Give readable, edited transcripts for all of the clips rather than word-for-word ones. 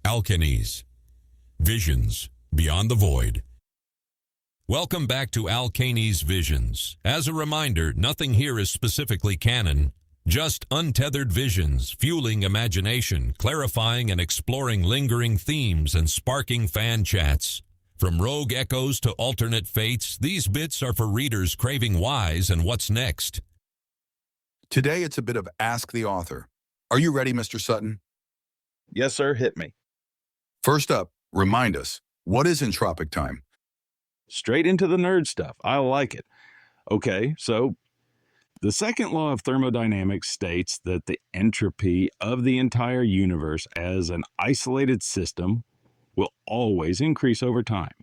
Alcaniz. Visions Beyond the Void. Welcome back to Alcaniz Visions. As a reminder, nothing here is specifically canon, just untethered visions, fueling imagination, clarifying and exploring lingering themes, and sparking fan chats. From rogue echoes to alternate fates, these bits are for readers craving whys and what's next. Today, it's a bit of Ask the Author. Are you ready, Mr. Sutton? Yes, sir. Hit me. First up, remind us, what is entropic time? Straight into the nerd stuff. I like it. Okay, so the second law of thermodynamics states that the entropy of the entire universe as an isolated system will always increase over time.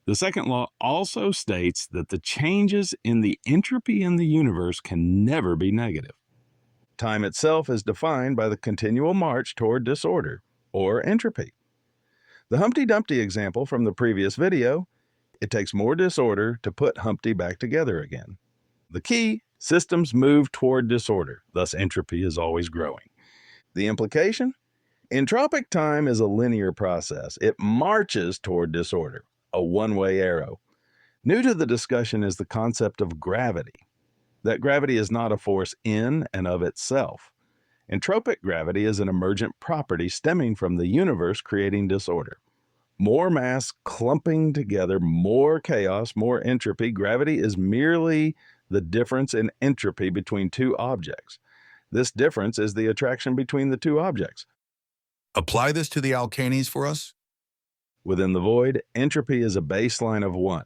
The second law also states that the changes in the entropy in the universe can never be negative. Time itself is defined by the continual march toward disorder, or entropy. The Humpty Dumpty example from the previous video, it takes more disorder to put Humpty back together again. The key, systems move toward disorder, thus entropy is always growing. The implication? Entropic time is a linear process. It marches toward disorder, a one-way arrow. New to the discussion is the concept of gravity. That gravity is not a force in and of itself. Entropic gravity is an emergent property stemming from the universe creating disorder. More mass clumping together, more chaos, more entropy. Gravity is merely the difference in entropy between two objects. This difference is the attraction between the two objects. Apply this to the Alcaniz for us. Within the void, entropy is a baseline of 1.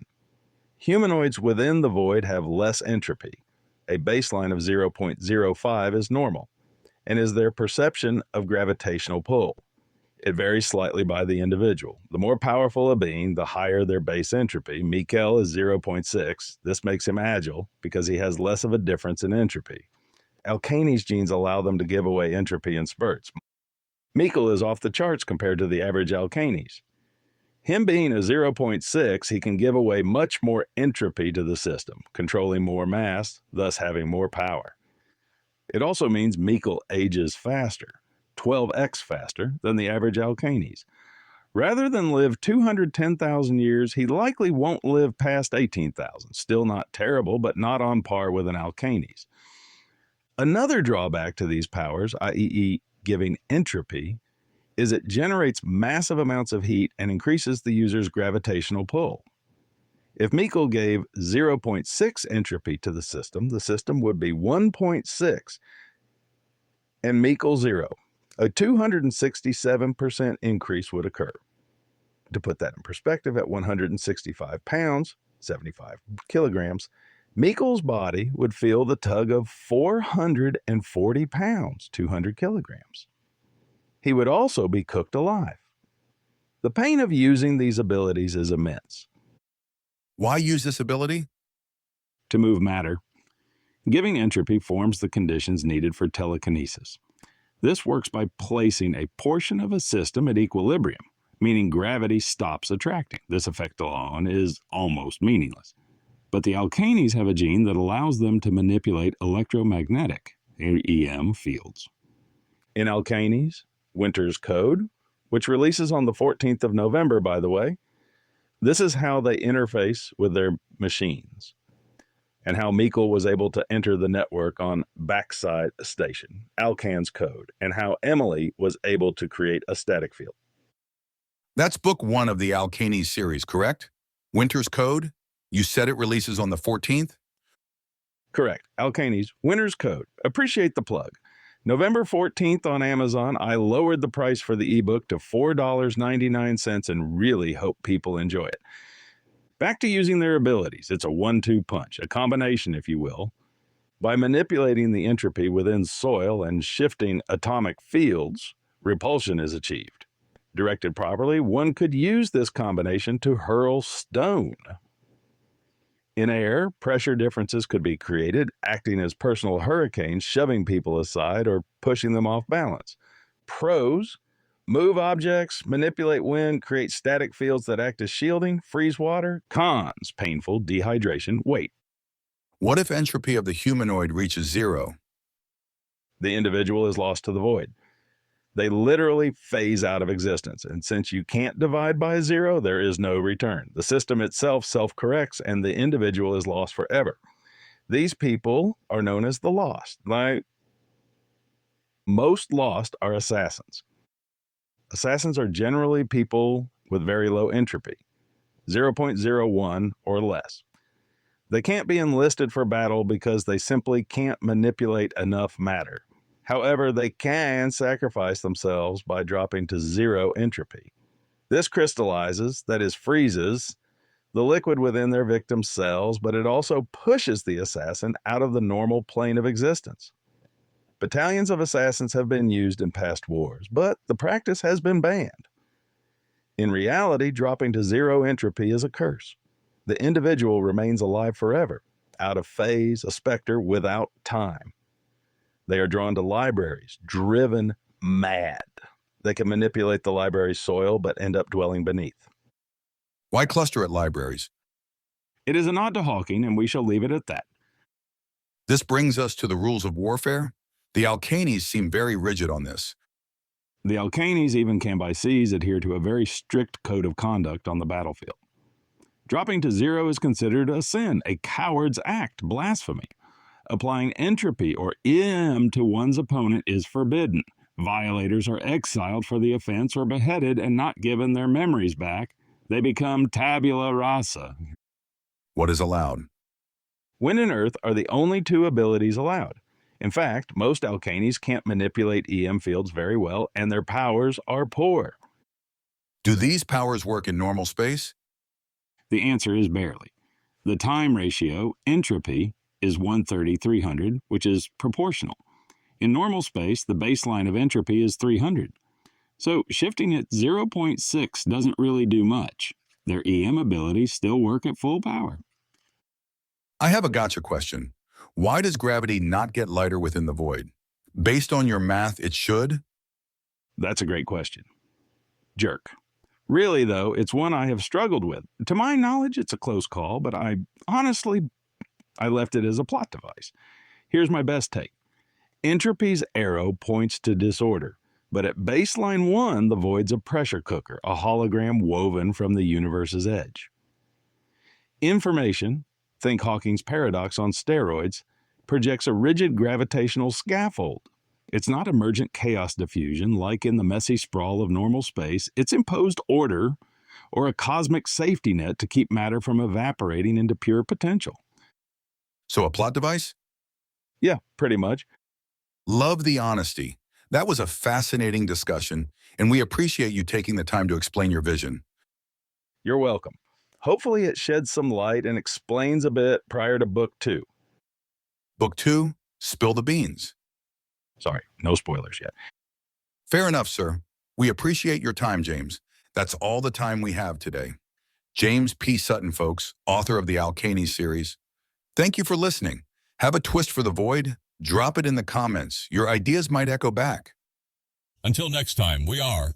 Humanoids within the void have less entropy. A baseline of 0.05 is normal, and is their perception of gravitational pull. It varies slightly by the individual. The more powerful a being, the higher their base entropy. Mikael is 0.6. This makes him agile because he has less of a difference in entropy. Alcaniz genes allow them to give away entropy in spurts. Mikael is off the charts compared to the average Alcaniz. Him being a 0.6, he can give away much more entropy to the system, controlling more mass, thus having more power. It also means Mikael ages faster, 12x faster than the average Alcaniz. Rather than live 210,000 years, he likely won't live past 18,000. Still not terrible, but not on par with an Alcaniz. Another drawback to these powers, i.e. giving entropy, is it generates massive amounts of heat and increases the user's gravitational pull. If Mikael gave 0.6 entropy to the system would be 1.6 and Mikael 0. A 267% increase would occur. To put that in perspective, at 165 pounds, 75 kilograms, Mikael's body would feel the tug of 440 pounds, 200 kilograms. He would also be cooked alive. The pain of using these abilities is immense. Why use this ability? To move matter. Giving entropy forms the conditions needed for telekinesis. This works by placing a portion of a system at equilibrium, meaning gravity stops attracting. This effect alone is almost meaningless. But the Alcaniz have a gene that allows them to manipulate electromagnetic, EM, fields. In Alcaniz, Winter's Code, which releases on the 14th of November, by the way, this is how they interface with their machines, and how Mikael was able to enter the network on Backside Station, Alcan's Code, and how Emily was able to create a static field. That's book 1 of the Alcaniz series, correct? Winter's Code? You said it releases on the 14th? Correct. Alcaniz, Winter's Code. Appreciate the plug. November 14th on Amazon, I lowered the price for the ebook to $4.99 and really hope people enjoy it. Back to using their abilities. It's a 1-2 punch, a combination, if you will. By manipulating the entropy within soil and shifting atomic fields, repulsion is achieved. Directed properly, one could use this combination to hurl stone. In air, pressure differences could be created, acting as personal hurricanes, shoving people aside or pushing them off balance. Pros: move objects, manipulate wind, create static fields that act as shielding, freeze water. Cons: painful, dehydration, weight. What if entropy of the humanoid reaches 0? The individual is lost to the void. They literally phase out of existence. And since you can't divide by a zero, there is no return. The system itself self-corrects and the individual is lost forever. These people are known as the lost. Like, most lost are assassins. Assassins are generally people with very low entropy, 0.01 or less. They can't be enlisted for battle because they simply can't manipulate enough matter. However, they can sacrifice themselves by dropping to 0 entropy. This crystallizes, that is, freezes, the liquid within their victim's cells, but it also pushes the assassin out of the normal plane of existence. Battalions of assassins have been used in past wars, but the practice has been banned. In reality, dropping to 0 entropy is a curse. The individual remains alive forever, out of phase, a specter without time. They are drawn to libraries, driven mad. They can manipulate the library's soil, but end up dwelling beneath. Why cluster at libraries? It is a nod to Hawking, and we shall leave it at that. This brings us to the rules of warfare. The Alcaniz seem very rigid on this. The Alcaniz, even Cambyses, adhere to a very strict code of conduct on the battlefield. Dropping to 0 is considered a sin, a coward's act, blasphemy. Applying entropy or EM to one's opponent is forbidden. Violators are exiled for the offense or beheaded and not given their memories back. They become tabula rasa. What is allowed? Wind and earth are the only two abilities allowed. In fact, most Alcaniz can't manipulate EM fields very well, and their powers are poor. Do these powers work in normal space? The answer is barely. The time ratio, entropy, is 130/300, which is proportional. In normal space, the baseline of entropy is 300. So shifting at 0.6 doesn't really do much. Their EM abilities still work at full power. I have a gotcha question. Why does gravity not get lighter within the void? Based on your math, it should? That's a great question. Jerk. Really, though, it's one I have struggled with. To my knowledge, it's a close call, but I left it as a plot device. Here's my best take. Entropy's arrow points to disorder, but at baseline 1, the void's a pressure cooker, a hologram woven from the universe's edge. Information, think Hawking's paradox on steroids, projects a rigid gravitational scaffold. It's not emergent chaos diffusion like in the messy sprawl of normal space. It's imposed order or a cosmic safety net to keep matter from evaporating into pure potential. So a plot device? Yeah, pretty much. Love the honesty. That was a fascinating discussion, and we appreciate you taking the time to explain your vision. You're welcome. Hopefully it sheds some light and explains a bit prior to Book 2. Book 2, Spill the Beans. Sorry, no spoilers yet. Fair enough, sir. We appreciate your time, James. That's all the time we have today. James P Sutton, folks, author of the Alcaniz series. Thank you for listening. Have a twist for the void? Drop it in the comments. Your ideas might echo back. Until next time, we are